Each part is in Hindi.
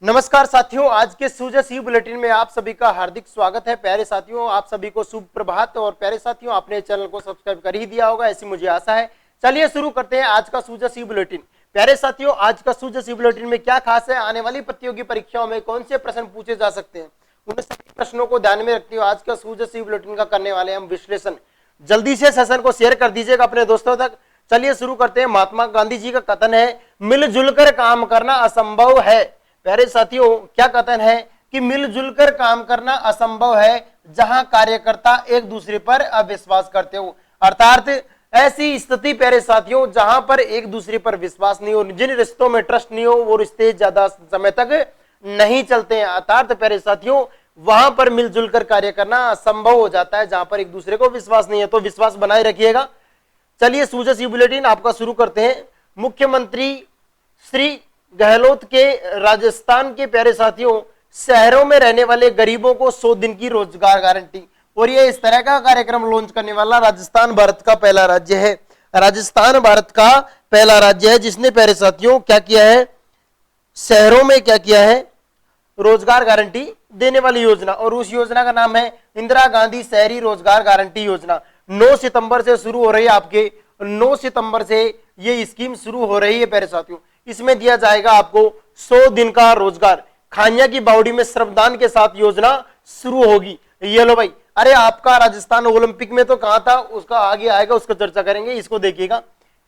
नमस्कार साथियों, आज के सूझे सी बुलेटिन में आप सभी का हार्दिक स्वागत है। प्यारे साथियों, आप सभी को शुभ प्रभात। और प्यारे साथियों, आपने चैनल को सब्सक्राइब कर ही दिया होगा, ऐसी मुझे आशा है। चलिए शुरू करते हैं आज का सूझे सी बुलेटिन। प्यारे साथियों, आज का सूझे सी बुलेटिन में क्या खास है, आने वाली प्रतियोगी परीक्षाओं में कौन से प्रश्न पूछे जा सकते हैं, उन सभी प्रश्नों को ध्यान में रखते हुए आज का सूझे सी बुलेटिन का करने वाले हम विश्लेषण। जल्दी से सेशन को शेयर कर दीजिएगा अपने दोस्तों तक। चलिए शुरू करते हैं। महात्मा गांधी जी का कथन है, मिलजुल कर काम करना असंभव है। प्यारे साथियों, क्या कथन है कि मिलजुल कर काम करना असंभव है जहां कार्यकर्ता एक दूसरे पर अविश्वास करते हो। अर्थात ऐसी स्थिति प्यारे साथियों जहां पर एक दूसरे पर विश्वास नहीं हो, जिन रिश्तों में ट्रस्ट नहीं हो, वो रिश्ते ज्यादा समय तक नहीं चलते हैं। अर्थात प्यारे साथियों, वहां पर मिलजुल कर कार्य करना असंभव हो जाता है जहां पर एक दूसरे को विश्वास नहीं है। तो विश्वास बनाए रखिएगा। चलिए सूझे सी बुलेटिन आपका शुरू करते हैं। मुख्यमंत्री श्री गहलोत के राजस्थान के प्यारे साथियों, शहरों में रहने वाले गरीबों को 100 दिन की रोजगार गारंटी, और ये इस तरह का कार्यक्रम लॉन्च करने वाला राजस्थान भारत का पहला राज्य है। राजस्थान भारत का पहला राज्य है जिसने प्यारे साथियों क्या किया है, शहरों में क्या किया है, रोजगार गारंटी देने वाली योजना। और उस योजना का नाम है इंदिरा गांधी शहरी रोजगार गारंटी योजना। 9 सितंबर से शुरू हो रही है। आपके 9 सितंबर से ये स्कीम शुरू हो रही है प्यारे साथियों। इसमें दिया जाएगा आपको 100 दिन का रोजगार। खानिया की बावड़ी में श्रमदान के साथ योजना शुरू होगी। ये लो भाई, अरे आपका राजस्थान ओलंपिक में तो कहां था, उसका आगे आएगा, उसका चर्चा करेंगे। इसको देखिएगा,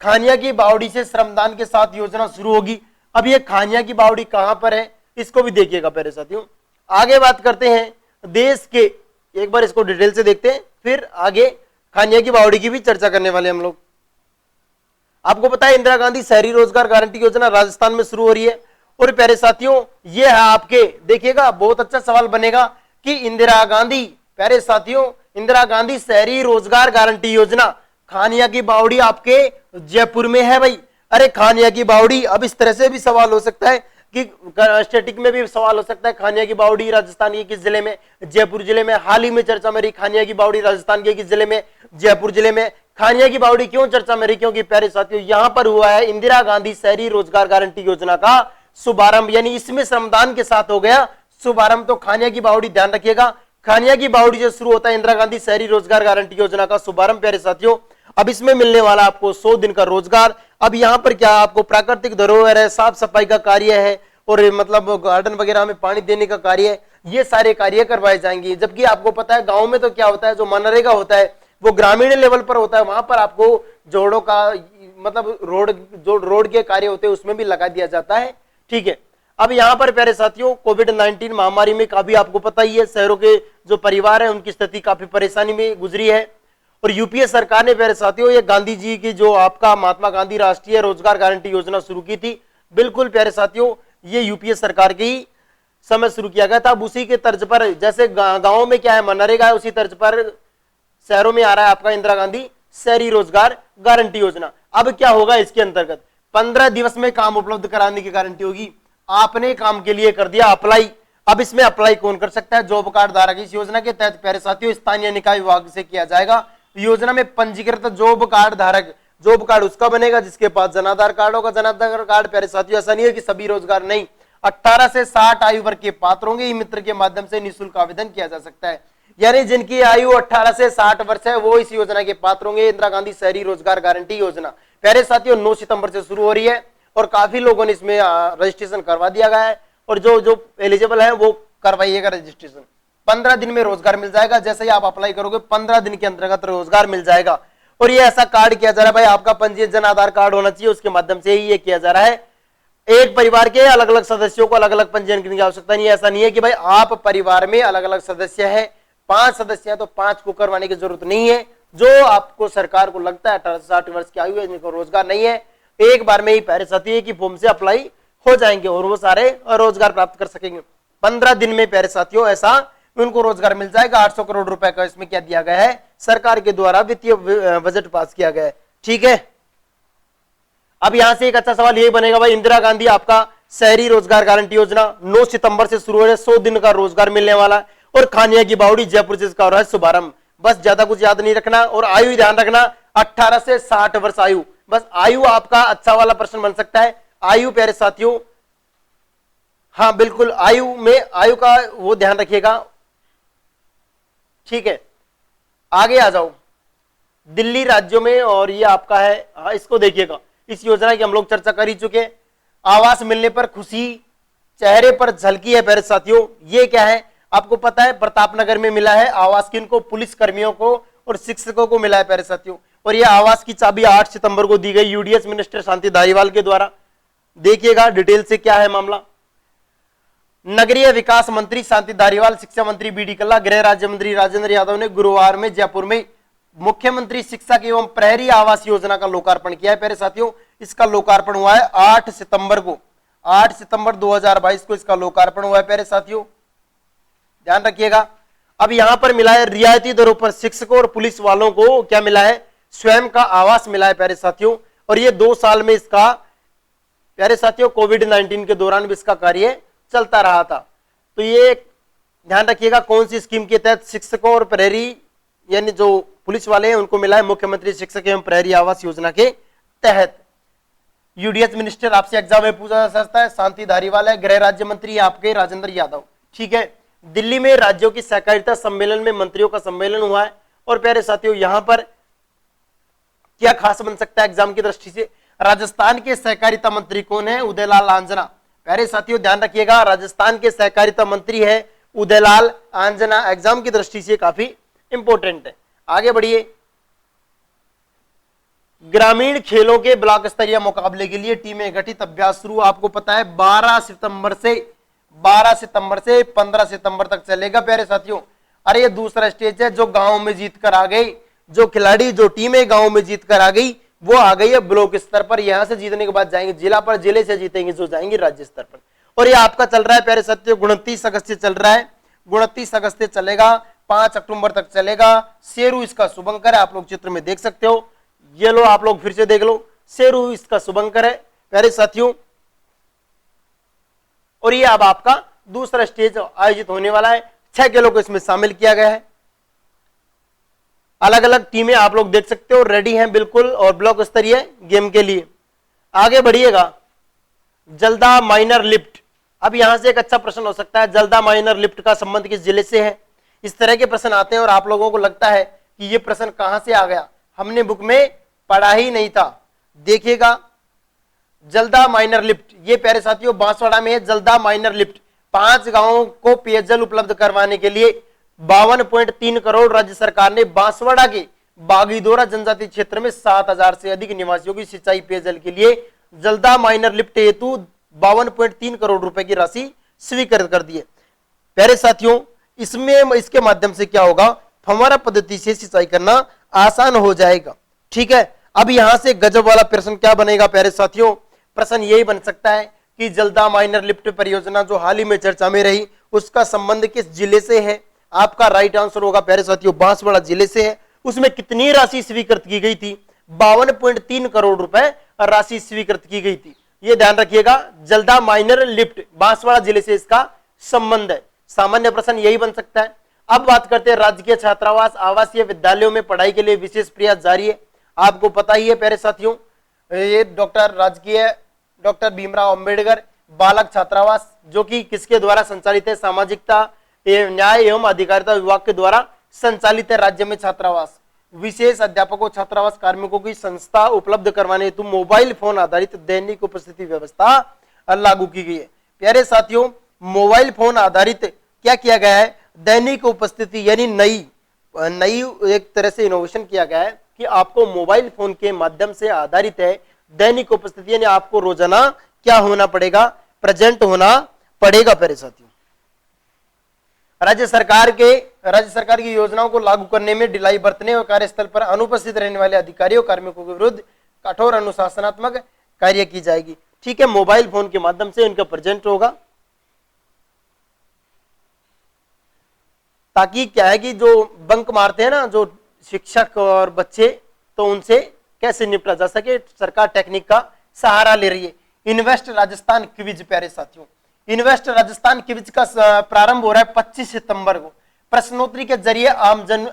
खानिया की बावड़ी से श्रमदान के साथ योजना शुरू होगी। अब ये खानिया की बावड़ी कहां पर है, इसको भी देखिएगा प्यारे साथियों। आगे बात करते हैं देश के, एक बार इसको डिटेल से देखते हैं, फिर आगे खानिया की बावड़ी की भी चर्चा करने वाले हम लोग। आपको पता है इंदिरा गांधी शहरी रोजगार गारंटी योजना राजस्थान में शुरू हो रही है। और प्यारे साथियों, ये है आपके, देखिएगा बहुत अच्छा सवाल बनेगा कि इंदिरा गांधी, प्यारे साथियों, इंदिरा गांधी शहरी रोजगार गारंटी योजना खानिया की बावड़ी आपके जयपुर में है भाई। अरे खानिया की बावड़ी, अब इस तरह से भी सवाल हो सकता है कि स्टैटिक में भी सवाल हो सकता है, खानिया की बावड़ी राजस्थान के किस जिले में, जयपुर जिले में। हाल ही में चर्चा में रही खानिया की बावड़ी राजस्थान के किस जिले में, जयपुर जिले में। खानिया की बावड़ी क्यों चर्चा में रही, क्योंकि प्यारे साथियों यहां पर हुआ है इंदिरा गांधी शहरी रोजगार गारंटी योजना का शुभारंभ, यानी इसमें श्रमदान के साथ हो गया शुभारंभ। तो खानिया की बावड़ी ध्यान रखिएगा, खानिया की बावड़ी से शुरू होता है इंदिरा गांधी शहरी रोजगार गारंटी योजना का शुभारंभ प्यारे साथियों। अब इसमें मिलने वाला आपको 100 दिन का रोजगार। अब यहाँ पर क्या आपको प्राकृतिक धरोहर है, साफ सफाई का कार्य है, और मतलब गार्डन वगैरह में पानी देने का कार्य है, ये सारे कार्य करवाए जाएंगे। जबकि आपको पता है गांव में तो क्या होता है, जो मनरेगा होता है वो ग्रामीण लेवल पर होता है, वहां पर आपको जोड़ों का मतलब रोड के कार्य होते हैं उसमें भी लगा दिया जाता है। ठीक है। अब यहाँ पर प्यारे साथियों, कोविड-19 महामारी में काफी आपको पता ही है, शहरों के जो परिवार है उनकी स्थिति काफी परेशानी में गुजरी है। और यूपीए सरकार ने प्यारे साथियों ये गांधी जी की जो आपका महात्मा गांधी राष्ट्रीय रोजगार गारंटी योजना शुरू की थी, बिल्कुल प्यारे साथियों ये यूपीए सरकार की समय शुरू किया गया था। अब उसी के तर्ज पर, जैसे गांवों में क्या है मनरेगा है, उसी तर्ज पर शहरों में आ रहा है आपका इंदिरा गांधी शहरी रोजगार गारंटी योजना। अब क्या होगा इसके अंतर्गत, 15 दिवस में काम उपलब्ध कराने की गारंटी होगी। आपने काम के लिए कर दिया अप्लाई। अब इसमें अप्लाई कौन कर सकता है, जॉब कार्ड धारक। इस योजना के तहत प्यारे साथियों स्थानीय निकाय विभाग से किया जाएगा। योजना में पंजीकृत जॉब कार्ड धारक, जॉब कार्ड उसका बनेगा जिसके पास जनाधार कार्ड होगा। जनाधार कार्ड प्यारे साथियों ऐसा नहीं है कि सभी रोजगार नहीं, 18 से 60 आयु वर्ग के पात्र होंगे। ई मित्र के माध्यम से निःशुल्क आवेदन किया जा सकता है, यानी जिनकी आयु 18 से 60 वर्ष है वो इस योजना के पात्र होंगे। इंदिरा गांधी शहरी रोजगार गारंटी योजना प्यारे साथियों 9 सितंबर से शुरू हो रही है और काफी लोगों ने इसमें रजिस्ट्रेशन करवा दिया गया है। और जो एलिजिबल है वो करवाइएगा रजिस्ट्रेशन। 15 दिन में रोजगार मिल जाएगा। जैसे ही आप अप्लाई करोगे 15 दिन के अंतर्गत रोजगार मिल जाएगा। और ये ऐसा कार्ड किया जा रहा है भाई, आपका पंजीयन जन आधार कार्ड होना चाहिए, उसके माध्यम से ही ये किया जा रहा है। एक परिवार के अलग अलग सदस्यों को अलग अलग पंजीयन करने की आवश्यकता नहीं है। ऐसा नहीं है कि भाई आप परिवार में अलग अलग सदस्य है, 5 सदस्य है तो 5 को करवाने की जरूरत नहीं है। जो आपको सरकार को लगता है 18 से 60 वर्ष की आयु है, जिनको रोजगार नहीं है, एक बार में ही प्यारे साथी की फॉर्म से अप्लाई हो जाएंगे और वो सारे रोजगार प्राप्त कर सकेंगे। 15 दिन में प्यारे साथियों ऐसा उनको रोजगार मिल जाएगा। 800 करोड़ रुपए का इसमें क्या दिया गया है, सरकार के द्वारा वित्तीय बजट पास किया गया है। ठीक है। अब यहां से एक अच्छा सवाल यही बनेगा भाई, इंदिरा गांधी आपका शहरी रोजगार गारंटी योजना 9 सितंबर से शुरू हो रहा है, 100 दिन का रोजगार मिलने वाला है। और खानिया की बावड़ी जयपुर से इसका हो रहा है शुभारंभ। बस ज्यादा कुछ याद नहीं रखना। और आयु ध्यान रखना, 18 से 60 वर्ष आयु। बस आयु आपका अच्छा वाला प्रश्न बन सकता है। आयु प्यारे साथियों हाँ बिल्कुल, आयु का वो ध्यान रखिएगा। ठीक है, आगे आ जाओ। दिल्ली राज्यों में, और ये आपका है, हाँ इसको देखिएगा, इस योजना की हम लोग चर्चा कर ही चुके हैं। आवास मिलने पर खुशी चेहरे पर झलकी है प्यारे साथियों। ये क्या है आपको पता है, प्रतापनगर में मिला है आवास, किनको, पुलिस कर्मियों को और शिक्षकों को मिला है प्यारे साथियों। और ये आवास की चाबी 8 सितंबर को दी गई यूडीएस मिनिस्टर शांति धारीवाल के द्वारा। देखिएगा डिटेल से क्या है मामला। नगरीय विकास मंत्री शांति धारीवाल, शिक्षा मंत्री बीडी कल्ला, गृह राज्य मंत्री राजेंद्र यादव ने गुरुवार में जयपुर में मुख्यमंत्री शिक्षक एवं प्रहरी आवास योजना का लोकार्पण किया है प्यारे साथियों। इसका लोकार्पण हुआ है 8 सितंबर को, 8 सितंबर 2022 को इसका लोकार्पण हुआ है प्यारे साथियों, ध्यान रखिएगा। अब यहां पर मिला है रियायती दरों पर शिक्षकों और पुलिस वालों को क्या मिला है, स्वयं का आवास मिला है प्यारे साथियों। और ये 2 साल में इसका प्यारे साथियों कोविड-19 के दौरान भी इसका कार्य चलता रहा था। तो ये ध्यान रखिएगा कौन सी स्कीम के तहत शिक्षकों और प्रहरी यानी जो पुलिस वाले हैं उनको मिला है, मुख्यमंत्री शिक्षक एवं प्रहरी आवास योजना के तहत। यूडीएस मिनिस्टर आपसे एग्जाम में पूछा जा सकता है, शांति धारीवाल है, गृह राज्य मंत्री आपके राजेंद्र यादव। ठीक है, दिल्ली में राज्यों की सहकारिता सम्मेलन में मंत्रियों का सम्मेलन हुआ है। और प्यारे साथियों यहां पर क्या खास बन सकता है एग्जाम की दृष्टि से, राजस्थान के सहकारिता मंत्री कौन है, उदयलाल आंजना। प्यारे साथियों ध्यान रखिएगा, राजस्थान के सहकारिता मंत्री है उदयलाल आंजना, एग्जाम की दृष्टि से काफी इंपॉर्टेंट है। आगे बढ़िए। ग्रामीण खेलों के ब्लॉक स्तरीय मुकाबले के लिए टीमें गठित, अभ्यास शुरू आपको पता है 12 सितंबर से 15 सितंबर तक चलेगा प्यारे साथियों। अरे ये दूसरा स्टेज है, जो गांव में जीत कर आ गई, जो खिलाड़ी जो टीमें गांव में जीत कर आ गई वो आ गई है ब्लॉक स्तर पर। यहां से जीतने के बाद जाएंगे जिला पर, जिले से जीतेंगे जो जाएंगे राज्य स्तर पर। और ये आपका चल रहा है प्यारे साथियों 29 अगस्त से चल रहा है, 29 अगस्त से चलेगा, 5 अक्टूबर तक चलेगा। शेरू इसका शुभंकर है, आप लोग चित्र में देख सकते हो, ये लो आप लोग फिर से देख लो, शेरू इसका शुभंकर है प्यारे साथियों। और ये अब आपका दूसरा स्टेज आयोजित होने वाला है, 6 खेलों को इसमें शामिल किया गया है। अलग अलग टीमें आप लोग देख सकते हो रेडी हैं बिल्कुल, और ब्लॉक स्तरीय गेम के लिए। आगे बढ़िएगा, जल्दा माइनर लिफ्ट। अब यहां से एक अच्छा प्रश्न हो सकता है, जल्दा माइनर लिफ्ट का संबंध किस जिले से है। इस तरह के प्रश्न आते हैं और आप लोगों को लगता है कि ये प्रश्न कहां से आ गया, हमने बुक में पढ़ा ही नहीं था। देखिएगा जल्दा माइनर लिफ्ट, ये प्यारे साथियों बांसवाड़ा में है जल्दा माइनर लिफ्ट। 5 गांवों को पेयजल उपलब्ध करवाने के लिए 52.3 करोड़ राज्य सरकार ने बांसवाड़ा के बागीदोरा जनजाति क्षेत्र में 7000 से अधिक निवासियों की सिंचाई पेयजल के लिए जल्दा माइनर लिफ्ट हेतु 52.3 करोड़ रुपए की राशि स्वीकृत कर दी है प्यारे साथियों। इसमें इसके माध्यम से क्या होगा, फव्वारा पद्धति से सिंचाई करना आसान हो जाएगा। ठीक है, अब यहां से गजब वाला प्रश्न क्या बनेगा प्यारे साथियों, प्रश्न यही बन सकता है कि जल्दा माइनर लिफ्ट परियोजना जो हाल ही में चर्चा में रही उसका संबंध किस जिले से है। आपका राइट आंसर होगा प्यारे साथियों बांसवाड़ा जिले से है। उसमें कितनी राशि स्वीकृत की गई थी, 52.3 करोड़ रुपए राशि स्वीकृत की गई थी। ये ध्यान रखिएगा, जल्दा माइनर लिफ्ट बांसवाड़ा जिले से इसका संबंध है। सामान्य प्रश्न यही बन सकता है। अब बात करते हैं राजकीय छात्रावास आवासीय विद्यालयों में पढ़ाई के लिए विशेष प्रयास जारी है। आपको पता ही है प्यारे साथियों, ये डॉक्टर भीमराव अंबेडकर बालक छात्रावास जो कि किसके द्वारा संचालित है, सामाजिकता न्याय एवं अधिकारिता विभाग के द्वारा संचालित है। राज्य में छात्रावास विशेष अध्यापकों छात्रावास कार्मिकों की संस्था उपलब्ध करवाने हेतु मोबाइल फोन आधारित दैनिक उपस्थिति व्यवस्था लागू की गई है। प्यारे साथियों मोबाइल फोन आधारित क्या किया गया है, दैनिक उपस्थिति यानी नई एक तरह से इनोवेशन किया गया है कि आपको मोबाइल फोन के माध्यम से आधारित है दैनिक उपस्थिति, यानी आपको रोजाना क्या होना पड़ेगा, प्रेजेंट होना पड़ेगा। प्यारे साथियों राज्य सरकार की योजनाओं को लागू करने में ढिलाई बरतने और कार्यस्थल पर अनुपस्थित रहने वाले अधिकारियों कार्मिकों के विरुद्ध कठोर अनुशासनात्मक कार्य की जाएगी। ठीक है, मोबाइल फोन के माध्यम से इनका प्रेजेंट होगा, ताकि क्या है कि जो बंक मारते हैं ना जो शिक्षक और बच्चे, तो उनसे कैसे निपटा जा सके, सरकार टेक्निक का सहारा ले रही है। इन्वेस्ट राजस्थान क्विज प्यारे साथियों, इन्वेस्ट राजस्थान क्विज का प्रारंभ हो रहा है 25 सितंबर को। प्रश्नोत्तरी के जरिए आमजन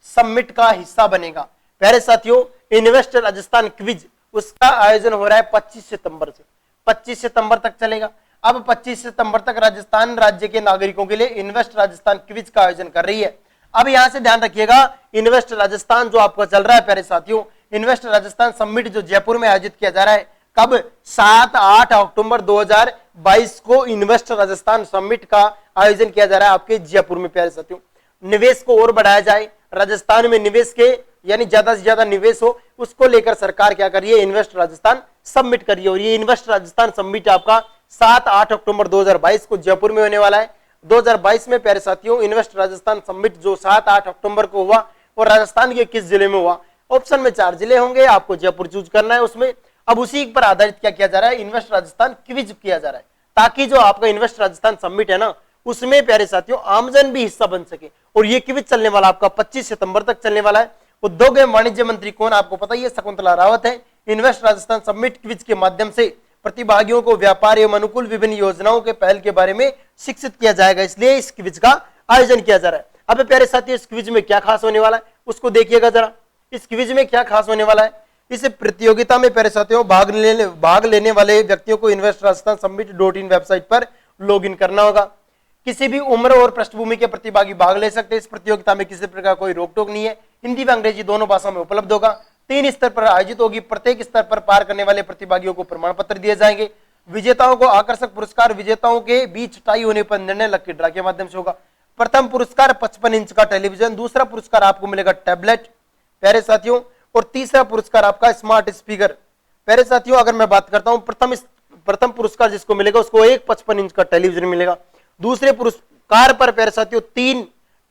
समिट का हिस्सा बनेगा। प्यारे साथियों इन्वेस्ट राजस्थान क्विज उसका आयोजन हो रहा है 25 सितंबर से 25 सितंबर तक चलेगा। अब 25 सितंबर तक राजस्थान राज्य के नागरिकों के लिए इन्वेस्ट राजस्थान क्विज का आयोजन कर रही है। अब यहां से ध्यान रखिएगा, इन्वेस्ट राजस्थान जो आपका चल रहा है प्यारे साथियों, इन्वेस्ट राजस्थान समिट जो जयपुर में आयोजित किया जा रहा है, कब 7-8 अक्टूबर 2022 को इन्वेस्ट राजस्थान समिट का आयोजन किया जा रहा है आपके जयपुर में प्यारे साथियों। निवेश को और बढ़ाया जाए, राजस्थान में निवेश के यानी ज्यादा से ज्यादा निवेश हो, उसको लेकर सरकार क्या कर रही है, इन्वेस्ट राजस्थान समिट कर रही है। और ये इन्वेस्ट राजस्थान समिट आपका 7-8 अक्टूबर 2022 को जयपुर में होने वाला है। 2022 में प्यारे साथियों इन्वेस्ट राजस्थान समिट जो 7-8 अक्टूबर को हुआ, और राजस्थान के किस जिले में हुआ, ऑप्शन में 4 जिले होंगे, आपको जयपुर चूज करना है उसमें। अब उसी पर आधारित क्या किया जा रहा है, इन्वेस्ट राजस्थान क्विज किया जा रहा है, ताकि जो आपका इन्वेस्ट राजस्थान समिट है ना, उसमें प्यारे साथियों आमजन भी हिस्सा बन सके। और ये क्विज चलने वाला आपका 25 सितंबर तक चलने वाला है। उद्योग एवं वाणिज्य मंत्री कौन, आपको पता ही है, शकुंतला रावत है। इन्वेस्ट राजस्थान समिट क्विज के माध्यम से प्रतिभागियों को व्यापार एवं अनुकूल विभिन्न योजनाओं के पहल के बारे में शिक्षित किया जाएगा, इसलिए इस क्विज का आयोजन किया जा रहा है। अब प्यारे साथियों इस क्विज में क्या खास होने वाला है, उसको देखिएगा जरा। इस क्विज में क्या खास होने वाला है, इस प्रतियोगिता में प्यारे साथियों भाग लेने वाले व्यक्तियों को इन्वेस्ट राजस्थान समिट.in वेबसाइट पर लॉग इन करना होगा। किसी भी उम्र और पृष्ठभूमि के प्रतिभागी भाग ले सकते हैं। इस प्रतियोगिता में किसी प्रकार कोई रोक टोक नहीं है, हिंदी व अंग्रेजी दोनों भाषाओं में उपलब्ध होगा। 3 स्तर पर आयोजित होगी। प्रत्येक स्तर पर पार करने वाले प्रतिभागियों को प्रमाण पत्र दिए जाएंगे। विजेताओं को आकर्षक पुरस्कार विजेताओं के बीच टाई होने पर निर्णय लकी ड्रा के माध्यम से होगा। प्रथम पुरस्कार 55 इंच का टेलीविजन, दूसरा पुरस्कार आपको मिलेगा टैबलेट प्यारे साथियों, और तीसरा पुरस्कार आपका स्मार्ट स्पीकर। प्यारे साथियों अगर मैं बात करता हूं, प्रथम पुरस्कार जिसको मिलेगा उसको एक 55 इंच का टेलीविजन मिलेगा। दूसरे पुरस्कार पर प्यारे साथियों 3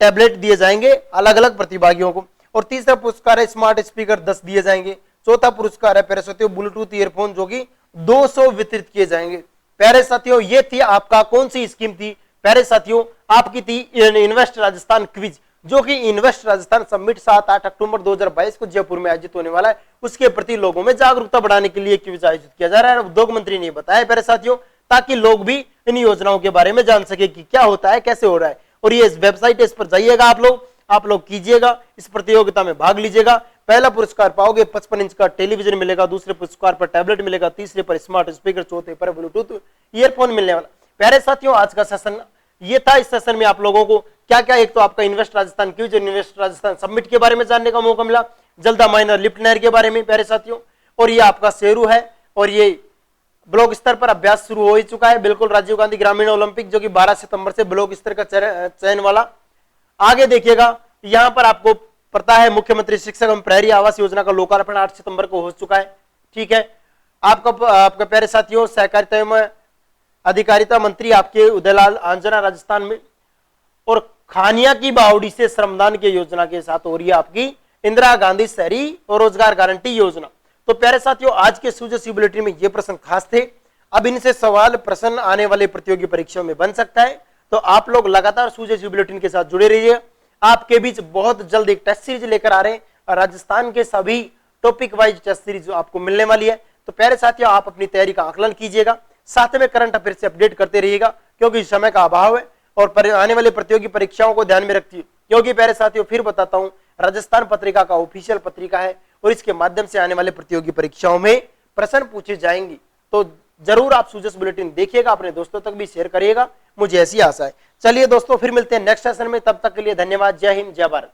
टैबलेट दिए जाएंगे अलग अलग प्रतिभागियों को, और तीसरा पुरस्कार है स्मार्ट स्पीकर 10 दिए जाएंगे। चौथा पुरस्कार है प्यारे साथियों ब्लूटूथ ईयरफोन जो कि 200 वितरित किए जाएंगे। प्यारे साथियों ये थी आपका कौन सी स्कीम थी, प्यारे साथियों आपकी थी इन्वेस्ट राजस्थान क्विज, जो कि इन्वेस्ट राजस्थान समिट 7-8 अक्टूबर 2022 को जयपुर में आयोजित होने वाला है। उसके प्रति लोगों में जागरूकता बढ़ाने के लिए क्विज आयोजित किया जा रहा है। उद्योग मंत्री ने बताया प्यारे साथियों, ताकि लोग भी इन योजनाओं के बारे में जान सके कि क्या होता है, कैसे हो रहा है। और ये इस वेबसाइट है, इस पर जाइएगा आप लोग कीजिएगा, इस प्रतियोगिता में भाग लीजिएगा। पहला पुरस्कार पाओगे 55 इंच का टेलीविजन मिलेगा, दूसरे पुरस्कार पर टैबलेट मिलेगा, तीसरे पर स्मार्ट स्पीकर, चौथे पर ब्लूटूथ ईयरफोन मिलने वाला। प्यारे साथियों आज का सेशन ये था। इस सेशन में आप लोगों को क्या क्या, एक तो आपका invest Rajasthan quiz, invest Rajasthan summit के बारे में जानने का मौका मिला, जल्दा माइनर लिफ्ट नहर के बारे में प्यारे साथियों, और ये आपका शेरू है, और ये ब्लॉक स्तर पर अभ्यास शुरू हो ही चुका है। बिल्कुल राजीव गांधी ग्रामीण ओलंपिक जो कि 12 सितंबर से ब्लॉक स्तर का चयन वाला। आगे देखिएगा यहां पर आपको पता है मुख्यमंत्री शिक्षक एवं प्रहरी आवास योजना का लोकार्पण 8 सितंबर को हो चुका है। ठीक है, आपका प्यारे साथियों सहकारिता एवं अधिकारिता मंत्री आपके उदयलाल आंजना राजस्थान में, और खानिया की बावड़ी से श्रमदान की योजना के साथ हो रही है आपकी इंदिरा गांधी शहरी और रोजगार गारंटी योजना। तो प्यारे साथियों आज के सूजसी बुलेटिन में ये प्रश्न खास थे। अब इनसे सवाल प्रश्न आने वाले प्रतियोगी परीक्षाओं में बन सकता है, तो आप लोग लगातार सूजसी बुलेटिन के साथ जुड़े रहिए। आपके बीच बहुत जल्द एक टेस्ट सीरीज लेकर आ रहे हैं, और राजस्थान के सभी टॉपिक वाइज टेस्ट सीरीज आपको मिलने वाली है। तो प्यारे साथियों आप अपनी तैयारी का आकलन कीजिएगा, साथ में करंट अफेयर से अपडेट करते रहिएगा, क्योंकि समय का अभाव है और आने वाली प्रतियोगी परीक्षाओं को ध्यान में रखिए। क्योंकि प्यारे साथियों फिर बताता हूं, राजस्थान पत्रिका का ऑफिशियल पत्रिका है, और इसके माध्यम से आने वाले प्रतियोगी परीक्षाओं में प्रश्न पूछे जाएंगे। तो जरूर आप सूजस बुलेटिन देखिएगा, अपने दोस्तों तक भी शेयर करिएगा, मुझे ऐसी आशा है। चलिए दोस्तों फिर मिलते हैं नेक्स्ट सेशन में, तब तक के लिए धन्यवाद। जय हिंद, जय भारत।